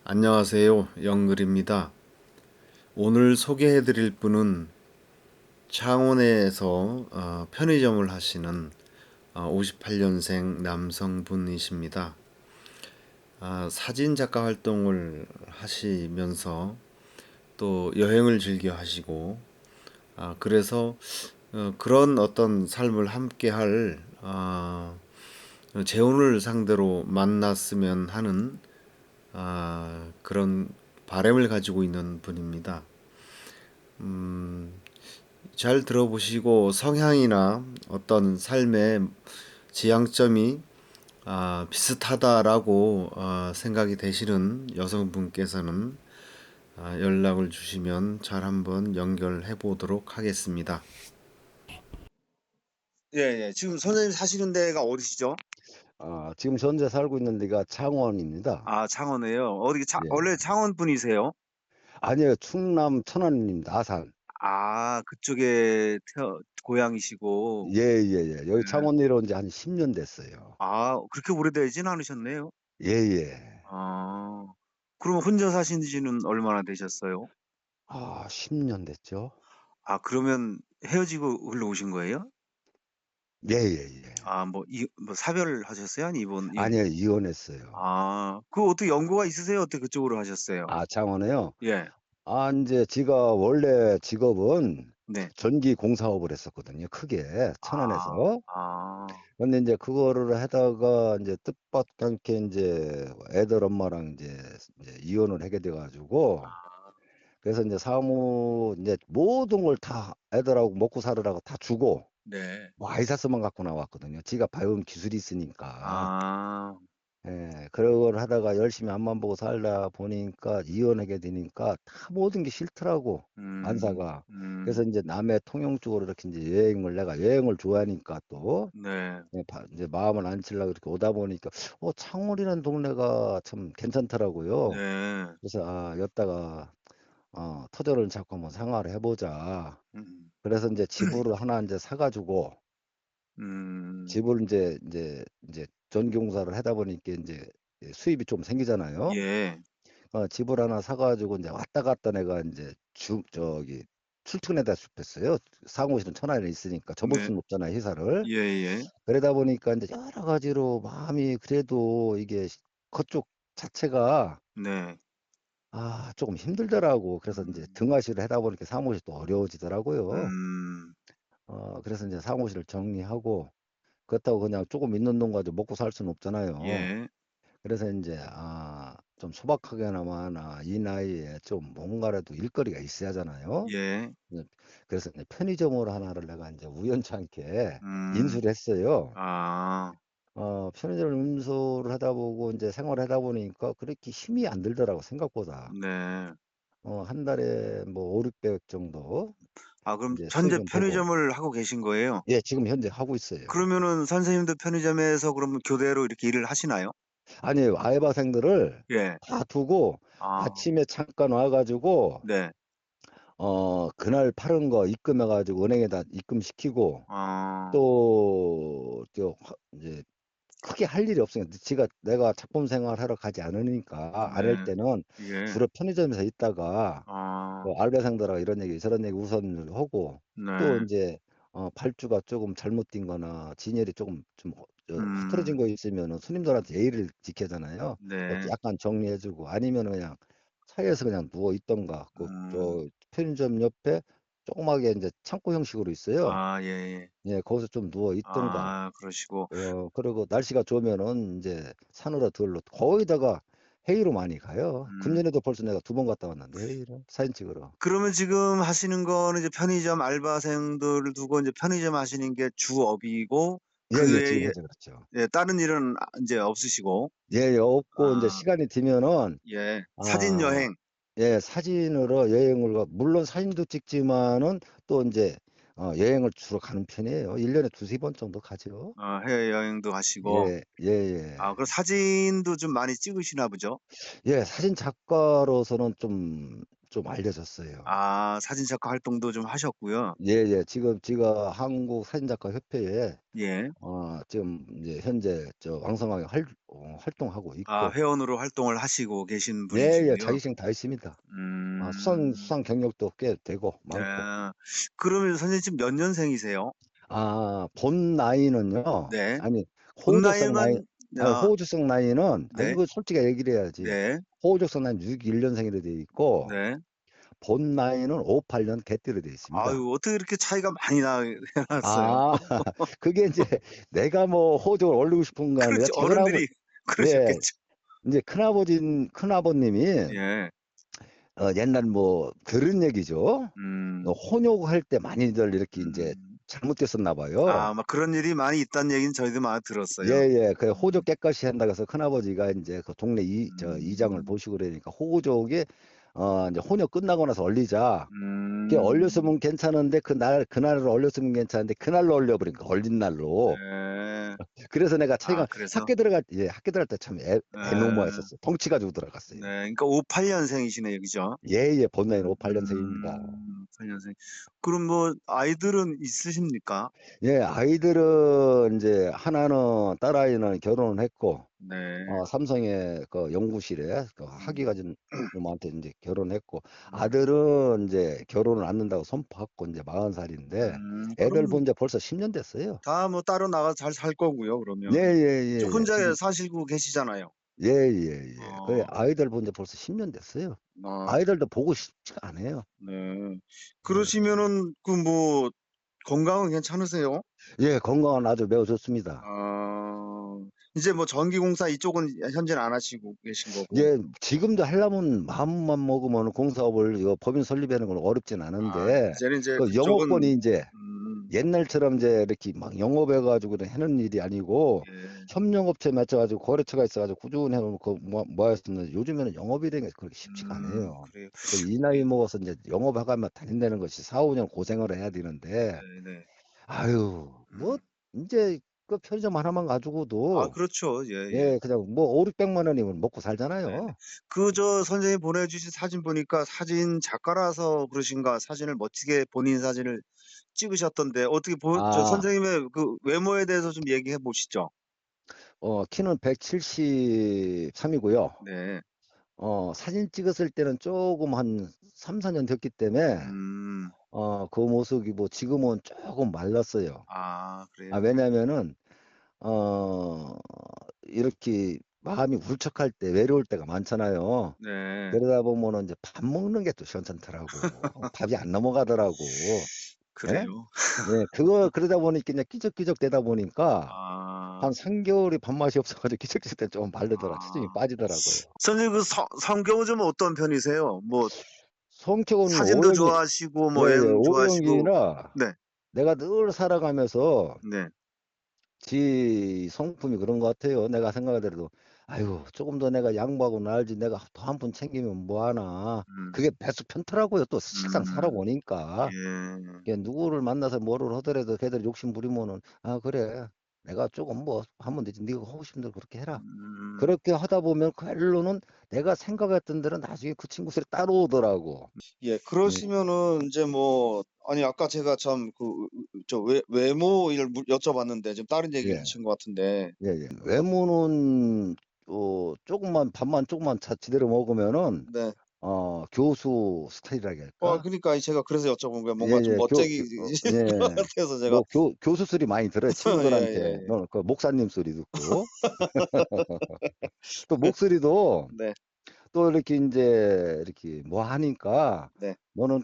안녕하세요. 영글입니다. 오늘 소개해 드릴 분은 창원에서 편의점을 하시는 58년생 남성분이십니다. 사진 작가 활동을 하시면서 또 여행을 즐겨 하시고 그래서 그런 어떤 삶을 함께 할 재혼을 상대로 만났으면 하는 그런 바람을 가지고 있는 분입니다. 잘 들어보시고 성향이나 어떤 삶의 지향점이 비슷하다라고 생각이 되시는 여성분께서는 연락을 주시면 잘 한번 연결해 보도록 하겠습니다. 예, 예. 지금 선생님 사시는 데가 어디시죠? 지금 현재 살고 있는 데가 창원입니다. 아, 창원에요. 어디 원래 예. 창원 분이세요? 아니요. 충남 천안입니다. 아산. 아, 그쪽에 고향이시고. 예예예. 여기 네. 창원 내려온 지 한 10년 됐어요. 아, 그렇게 오래되진 않으셨네요. 예예. 아, 그러면 혼자 사신 지는 얼마나 되셨어요? 10년 됐죠. 아, 그러면 헤어지고 글로 오신 거예요? 예예예. 아, 뭐 사별하셨어요? 아니, 아니요. 이혼했어요. 아, 그 어떻게 연고가 있으세요? 어떻게 그쪽으로 하셨어요? 창원에요? 예, 인제 제가 원래 직업은 네. 전기 공사업을 했었거든요, 크게 아, 천안에서. 아, 근데 인제 그거를 하다가 인제 뜻밖의 않게 인제 애들 엄마랑 인제 이혼을 하게 돼 가지고, 그래서 인제 사무 인제 모든 걸 다 애들하고 먹고 살으라고 다 주고 네. 와이셔츠만 갖고 나왔거든요. 지가 배운 기술이 있으니까. 아, 예. 그걸 하다가 열심히 앞만 보고 살다 보니까 이혼하게 되니까 다 모든 게 싫더라고, 안사가. 그래서 음. 인제 남해 통영 쪽으로 이렇게 인제 내가 여행을 좋아하니까 또 네. 인제 마음을 앉히려고 이렇게 오다 보니까 창원이라는 동네가 참 괜찮더라고요. 네. 그래서 여기다가 터전을 잡고 한번 생활을 해 보자. 음. 그래서 인제 집을 하나 인제 사 가지고, 음. 집을 인제 전기공사를 하다 보니까 인제 수입이 좀 생기잖아요. 예. 집을 하나 사 가지고 인제 왔다 갔다 내가 인제 출퇴근에다 했어요. 사무실은 천안에 있으니까 접을 네. 수는 없잖아요, 회사를. 예예. 그러다 보니까 인제 여러 가지로 마음이 그래도 이게 그쪽 자체가 네. 쪼금 힘들더라고. 그래서 인제 음. 등하시를 하다 보니까 사무실이 또 어려워지더라고요. 음. 그래서 인제 사무실을 정리하고, 그렇다고 그냥 쪼금 있는 돈 가지고 먹고 살 수는 없잖아요. 예. 그래서 인제 좀 소박하게나마 이 나이에 좀 뭔가라도 일거리가 있어야 하잖아요. 예. 네. 그래서 이제 편의점을 하나를 내가 인제 우연치 않게 음. 인수를 했어요. 아. 편의점을 인수를 하다 보고 인제 생활을 하다 보니까 그렇게 힘이 안 들더라고, 생각보다. 네. 한 달에 뭐 500-600 정도 아, 그럼 인제 현재 수입은 되고. 편의점을 하고 계신 거예요? 예, 지금 현재 하고 있어요. 그러면은 선생님도 편의점에서 그러면 교대로 이렇게 일을 하시나요? 아니에요. 알바생들을 예. 다 두고 아. 아침에 잠깐 와 가지고 네. 그날 팔은 거 입금해 가지고 은행에다 입금시키고, 아. 또 인제 크게 할 일이 없으니까 내가 작품 생활하러 가지 않으니까 안 할 네. 때는 예. 주로 편의점에서 있다가 아. 알바생들하고 이런 얘기 저런 얘기 우선을 하고, 또 네. 인제 발주가 쪼금 잘못 된 거나 진열이 쪼금 좀 흐트러진 음. 거 있으면은 손님들한테 예의를 지켜야잖아요. 그것도 네. 약간 정리해 주고, 아니면은 그냥 차에서 그냥 누워 있던가, 음. 편의점 옆에 조그마하게 인제 창고 형식으로 있어요. 아, 예예. 예, 거기서 좀 누워 있든가. 아, 그러시고. 그리고 날씨가 좋으면은 인제 산으로 거기다가 회의로 많이 가요. 음. 금년에도 벌써 내가 2번 갔다 왔는데, 회의를 사진 찍으러. 그러면 지금 하시는 거는 이제 편의점 알바생들을 두고 이제 편의점 하시는 게 주업이고 그 예예. 지금 외에 현재 그렇죠. 예, 다른 일은 인제 없으시고. 예예. 없고 인제 아, 시간이 되면은 예. 사진 아 여행. 사진으로 여행을 물론 사진도 찍지만은 또 인제 여행을 주로 가는 편이에요. 1 년에 2-3번 정도 가죠. 해외여행도 하시고. 예. 아, 예예. 그럼 사진도 좀 많이 찍으시나 보죠? 예. 사진 작가로서는 좀 좀 알려졌어요. 아, 사진작가 활동도 좀 하셨고요. 예예. 지금 제가 한국 사진작가 협회에 예. 지금 이제 현재 왕성하게 활동하고 아, 있고. 회원으로 활동을 하시고 계신 예예. 분이시고요. 자격증 다 있습니다. 음. 수상 경력도 꽤 되고 많고. 아. 그러면 선생님 지금 몇 년생이세요? 본 나이는요. 네. 아니, 본 호주성 나이. 나이만 아니, 호주성 나이는, 네. 이거 솔직히 얘기를 해야지. 네. 호주성 나이는 61년생으로 돼 있고, 네. 본 나이는 58년 개띠로 돼 있습니다. 아유, 어떻게 이렇게 차이가 많이 나 났어요? 아, 그게 이제 내가 뭐 호적을 올리고 싶은 거 아니라 그렇죠. 어른들이 예, 그러셨겠죠. 이제 큰아버님이 예. 옛날 뭐 그런 얘기죠. 음. 혼욕할 때 많이들 이렇게 이제 음. 잘못됐었나 봐요. 아, 막 그런 일이 많이 있다는 얘기는 저희도 많이 들었어요. 예예. 그 호적 음. 깨끗이 한다고 해서 큰아버지가 인제 그 동네 이장을 음. 보시고 그러니까 호적에 인제 혼역 끝나고 나서 얼리자. 그게 음. 얼렸으면 괜찮은데 그날을 얼렸으면 괜찮은데 그날로 얼려 버린 거야, 얼린 날로. 네. 그래서 내가 아, 차이가 그래서? 학교 들어갈 때 참 예. 애노모했었어요. 덩치 가지고 들어갔어요. 네. 그러니까 58 년생이시네요. 그죠? 예예. 본 나이는 58 년생입니다. 58 년생. 그럼 뭐 아이들은 있으십니까? 예. 아이들은 인제 하나는 딸아이는 결혼을 했고, 네. 삼성의 그 연구실에 그 학위 음. 가진 놈한테 인제 결혼했고, 음. 아들은 인제 결혼을 안 한다고 선포했고 인제 40 살인데, 애들 그러면 본 지 벌써 10년 됐어요. 다 뭐 따로 나가서 잘 살 거고요, 그러면. 이제 예예예예. 혼자 지금 사시고 계시잖아요. 예예예. 그 어. 아이들 본 지 벌써 10년 됐어요. 아, 아이들도 보고 싶지가 않아요. 네. 예. 그러시면은 그 뭐 건강은 괜찮으세요? 예, 건강은 아주 매우 좋습니다. 아. 이제 뭐 전기공사 이쪽은 현재는 안 하시고 계신 거고. 예, 지금도 하려면 마음만 먹으면 공사업을 이거 법인 설립하는 건 어렵진 아, 않은데, 이제는 이제 그 영업권이 그쪽은 인제 음. 옛날처럼 이제 이렇게 막 영업해 가지고 하는 일이 아니고, 예. 협력업체 맺혀 가지고 거래처가 있어 가지고 꾸준히 해 놓고 모았었는데, 요즘에는 영업이라는 게 그렇게 쉽지가 않아요. 그래요. 그 이 나이 먹어서 인제 영업해 가면 다닌다는 것이 4-5년 고생을 해야 되는데, 네네. 아유, 뭐 음. 인제 그 편의점 하나만 아, 가지고도 그렇죠. 예예. 예, 그냥 뭐 5,000,000-6,000,000 원이면 먹고 네네. 살잖아요. 선생님이 보내주신 사진 보니까 사진 작가라서 그러신가 사진을 멋지게 본인 사진을 찍으셨던데 어떻게 아, 선생님의 그 외모에 대해서 좀 얘기해 보시죠. 키는 173 이고요. 네. 사진 찍었을 때는 쪼금 한 3-4년 됐기 때문에 음. 그 모습이 뭐 지금은 쪼금 말랐어요. 아, 그래요? 왜냐하면은 어 이렇게 마음이 울적할 때 외로울 때가 많잖아요. 네. 그러다 보면은 인제 밥 먹는 게 또 시원찮더라고. 밥이 안 넘어가더라고. 예? 그래요? 예. 그러다 보니까 그냥 끼적끼적대다 보니까 한 아. 3 개월이 밥맛이 없어 가지고 끼적끼적 때 좀 마르더라. 체중이 아. 빠지더라고요. 선생님 그 성격은 좀 어떤 편이세요? 뭐 성격은 사진도 O형이. 좋아하시고 뭐 예예. 여행 좋아하시고. O형이라 네. 내가 늘 살아가면서 네. 지 성품이 그런 것 같아요. 내가 생각할 때도 '아유, 조금 더 내가 양보하고 날지 내가 더 한 푼 챙기면 뭐 하나.' 그게 음. 배수 편더라고요. 또 실상 음. 살아보니까. 예. 이게 누구를 만나서 뭐를 하더라도 걔들이 욕심 부리면은 '아, 그래. 내가 조금 뭐 하면 되지. 네가 하고 싶은 대로 그렇게 해라.' 음. 그렇게 하다 보면 결론은 내가 생각했던 대로 나중에 그 친구들이 따라오더라고. 예. 예. 그러시면은 인제 뭐 아니 아까 제가 참 그 외모를 여쭤봤는데 지금 다른 얘기를 예. 하신 것 같은데. 예예. 어 외모는 쪼금만 밥만 쪼금만 제대로 먹으면은 네. 교수 스타일이라고 할까? 그니까 제가 그래서 여쭤본 거예요. 뭔가 좀 예예. 멋쟁이이실 것 예. 같아서 제가. 뭐 교수 소리 많이 들어요. 친구들한테. 예예예. 너는 그 목사님 소리 듣고. 또 목소리도 네. 또 이렇게 인제 이렇게 뭐 하니까 네. "너는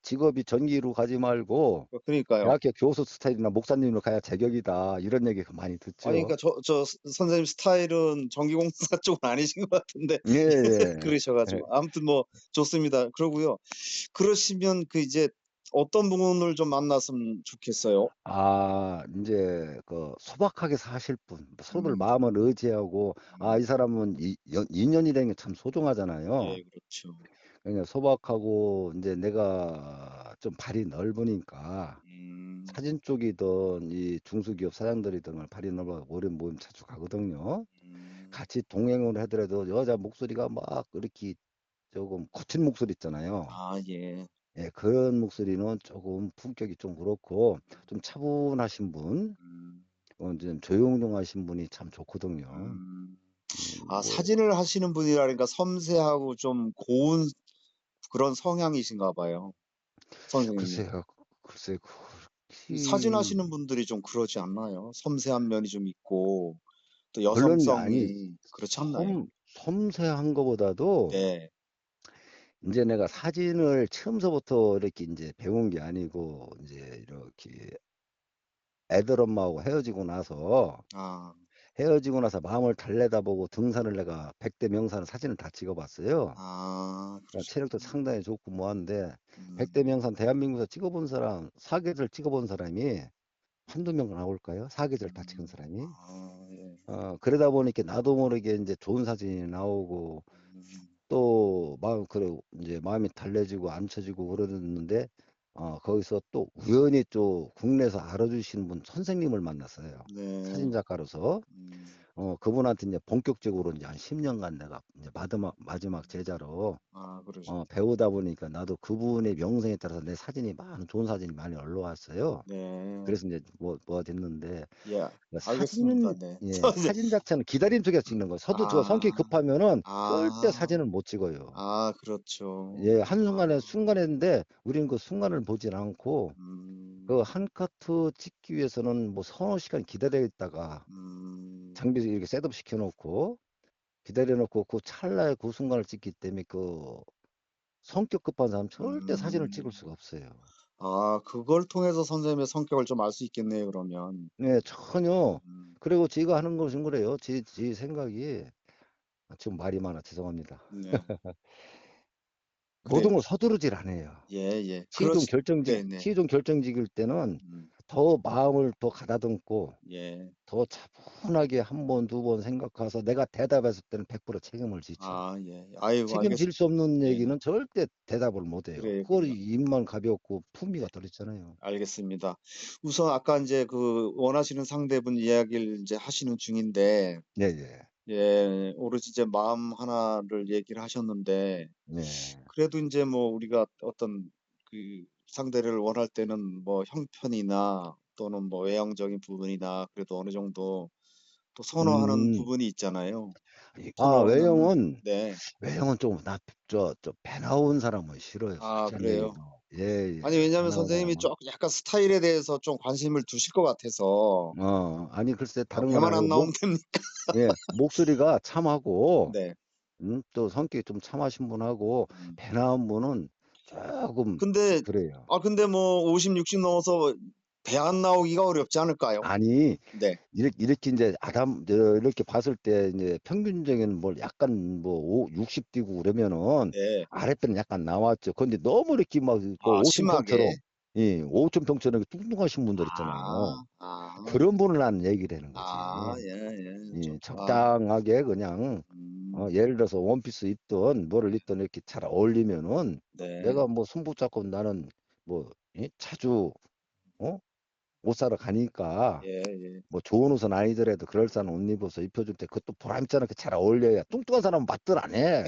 직업이 전기로 가지 말고 그니까요. 대학교 교수 스타일이나 목사님으로 가야 제격이다." 이런 얘기 많이 아니 듣죠. 그러니까 선생님 스타일은 전기공사 쪽은 아니신 것 같은데 예예. 그러셔 예. 가지고 아무튼 뭐 좋습니다. 그러고요. 그러시면 그 이제 어떤 분을 좀 만났으면 좋겠어요? 인제 그 소박하게 사실 분, 서로를 음. 마음을 의지하고, 이 음. 사람은 인연이라는 게 참 소중하잖아요. 예, 그렇죠. 그러니까 소박하고 인제 내가 좀 발이 넓으니까 음. 사진 쪽이든 이 중소기업 사장들이든 발이 넓어 오래 모임 자주 가거든요. 음. 같이 동행을 하더라도 여자 목소리가 막 이렇게 조금 거친 목소리 있잖아요. 아, 예. 예, 그런 목소리는 조금 품격이 좀 그렇고 좀 차분하신 분, 음, 좀 조용조용하신 분이 참 좋거든요. 음. 아, 뭐 사진을 하시는 분이라니까 섬세하고 좀 고운 그런 성향이신가 봐요, 선생님이. 글쎄요, 글쎄 이 사진 그렇게 하시는 분들이 좀 그러지 않나요? 섬세한 면이 좀 있고, 또 물론 아니 여성성이 그렇지 않나요? 섬세한 거보다도 네. 이제 내가 사진을 처음서부터 이렇게 이제 배운 게 아니고 이제 이렇게 애들 엄마하고 아, 헤어지고 나서 마음을 달래다보고 등산을 내가 100대 명산 사진을 다 찍어봤어요. 아, 체력도 그러시구나. 상당히 좋고 뭐 한데 100대 음, 명산 대한민국에서 찍어본 사람 사계절 찍어본 사람이 한두 명 나올까요? 사계절 다 찍은 사람이. 아, 예. 그러다 보니까 나도 모르게 이제 좋은 사진이 나오고 음, 또 그래 이제 마음이 달래지고 앉혀지고 그러는데 거기서 또 우연히 또 국내에서 알아주시는 분 선생님을 만났어요. 네. 사진 작가로서. 음, 그분한테 이제 본격적으로 이제 한 10년간 내가 이제 마지막 제자로 아, 그러셨구나. 배우다 보니까 나도 그분의 명성에 따라서 내 사진이 좋은 사진이 많이 올라왔어요. 네. 그래서 이제 뭐가 됐는데 예, 알겠습니다. 사진은 네. 예, 네. 사진 자체는 기다림 속에서 찍는 거예요. 서도 저 성격이 아, 급하면은 절대 아, 사진을 못 찍어요. 아, 그렇죠. 예, 아, 한순간인데 우리는 그 순간을 보질 않고 그 음, 한 카트 찍기 위해서는 뭐 서너 시간 기다려 있다가 음, 장비 이렇게 셋업 시켜 놓고 기다려 놓고 그 찰나의 그 순간을 찍기 때문에 그 성격 급한 사람 절대 사진을 찍을 음. 수가 없어요. 아, 그걸 통해서 선생님의 성격을 좀 알 수 있겠네요, 그러면. 네, 전혀. 음, 그리고 지가 하는 것은 그래요. 지 생각이 지금 말이 많아 죄송합니다. 네. 모든 그래요. 걸 서두르질 않아요. 예, 예. 그렇지. 네네. 시종 결정직일 때는 음, 더 마음을 더 가다듬고 예. 더 차분하게 한 번, 두 번 생각해서 내가 대답했을 때는 100% 책임을 지죠. 아, 예. 아이고, 책임질 수 없는 네. 얘기는 절대 대답을 못 해요. 그래요, 그걸 그래요. 입만 가볍고 품위가 떨어지잖아요. 알겠습니다. 우선 아까 이제 그 원하시는 상대분 이야기를 이제 하시는 중인데, 네네. 예, 오로지 이제 마음 하나를 얘기를 하셨는데, 네. 그래도 이제 뭐 우리가 어떤 그 상대를 원할 때는 뭐 형편이나 또는 뭐 외형적인 부분이나 그래도 어느 정도 또 선호하는 음. 부분이 있잖아요. 아, 선호하는, 네. 외형은 좀 배 나온 사람은 싫어요. 아, 솔직한 그래요. 얘기로. 예, 아니, 예. 배 왜냐면 나온 선생님이 사람은. 좀 약간 스타일에 대해서 좀 관심을 두실 것 같아서, 아니, 글쎄, 아, 다른 건 배만 안 아니고, 나오면 됩니까? 예, 목소리가 참하고, 네. 또 성격이 좀 참하신 분하고, 음. 배 나온 분은 조금 근데, 그래요. 아, 근데 뭐 50, 60 넘어서 배 안 나오기가 어렵지 않을까요? 아니, 네. 이렇게 이제 이렇게 봤을 때 이제 평균적인 뭘 약간 뭐 60 뛰고 그러면은 네. 아랫배는 약간 나왔죠. 근데 너무 이렇게 막 그 아, 심하게. 오천평처럼 오천평처럼 뚱뚱하신 분들 있잖아요. 아, 아, 그런 분을 난 얘기를 하는 아, 거지. 예, 예. 예, 좀, 아, 적당하게 그냥 음, 예를 들어서 원피스 입던 뭐를 입던 이렇게 잘 어울리면은 네. 내가 뭐 손 붙잡고 나는 뭐 자주 어? 옷 사러 가니까 예, 예. 뭐 좋은 옷은 아니더라도 그럴싸한 옷 입어서 입혀줄 때 그것도 보람있잖아. 잘 어울려야 뚱뚱한 사람은 맛들 안 해.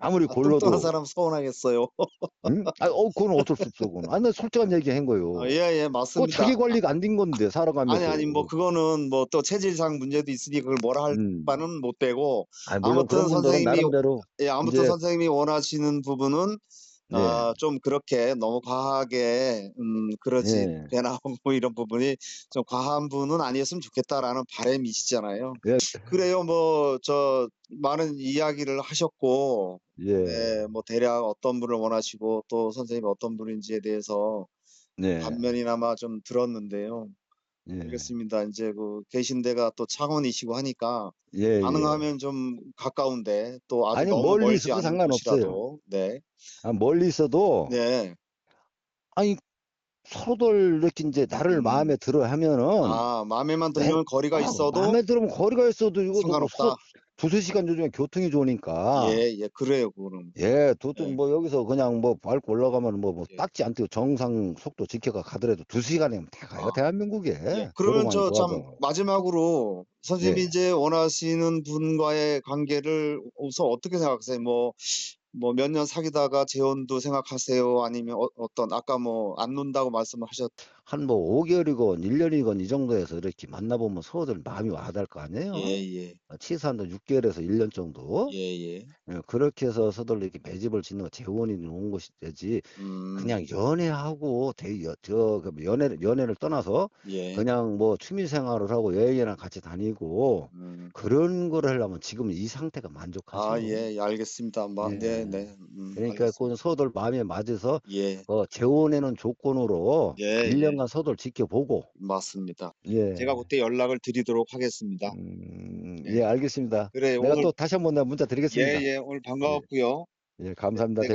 아무리 아, 뚱뚱한 골라도. 사람 서운하겠어요. 응? 그건 어쩔 수 없어. 그건. 나 솔직한 얘기 한 아, 예, 거요. 예, 그거 맞습니다. 자기 관리가 안 된 건데 아니, 살아가면서. 아니, 뭐, 그거는 뭐 또 체질상 문제도 있으니 그걸 뭐라 할 음. 바는 못 되고, 물론 아무튼 그런 분들은 선생님이, 나름대로 예, 아무튼 이제 선생님이 원하시는 부분은, 네, 좀 그렇게 너무 과하게, 그러지, 예, 배 나오고 이런 부분이 좀 과한 분은 아니었으면 좋겠다라는 바람이시잖아요. 예, 그래요, 뭐, 많은 이야기를 하셨고, 예, 네, 뭐, 대략 어떤 분을 원하시고, 또 선생님이 어떤 분인지에 대해서 네, 반면이나마 좀 들었는데요. 예, 알겠습니다. 이제 계신 데가 또 창원이시고 하니까, 예, 예. 가능하면 좀 가까운데, 또 아주 아니 너무 멀리 멀지 있어도 않은 상관없어요. 곳이라도, 네. 멀리 있어도 네. 아니 서로들 이렇게 이제 나를 마음에 음, 들어 하면은 아, 마음에만 내 들면 거리가 있어도 마음에 들으면 거리가 있어도 이거 뭐 상관없다. 두세 시간 요즘에 교통이 좋으니까. 예, 그래요, 그거는. 예, 예, 뭐 여기서 그냥 뭐 밟고 올라가면 뭐 예. 딱지 안 띄고 정상 속도 지켜가 가더라도 2시간이면 다 가요, 아, 대한민국에. 예. 그러면 도로망이 저 참 좋아서. 마지막으로 선생님이 예. 이제 원하시는 분과의 관계를 우선 어떻게 생각하세요? 뭐 몇 년 사귀다가 재혼도 생각하세요? 아니면 어떤 아까 뭐 안 논다고 말씀하셨 한 뭐 5개월이건 1년이건 이 정도에서 이렇게 만나보면 서로들 마음이 와닿을 거 아니에요? 예. 치사한도 6개월에서 1년 정도? 예. 예, 그렇게 해서 서둘러 이렇게 매집을 짓는 거 재혼이 좋은 것이 되지. 그냥 연애하고 그 연애를 떠나서 예. 그냥 뭐 취미 생활을 하고 여행이랑 같이 다니고 음. 그런 거를 하려면 지금 이 상태가 아, 만족하지요. 예, 알겠습니다. 네, 예. 네. 그러니까 그 알겠습니다. 서로들 마음에 맞아서 예. 재혼에는 조건으로 예. 1년간 서로들 지켜보고. 맞습니다. 제가 예. 그때 연락을 드리도록 하겠습니다. 네. 예, 알겠습니다. 그래, 내가 오늘 또 다시 한번 내가 문자 드리겠습니다. 오늘 예. 반가웠고요. 예, 네, 감사합니다. 네,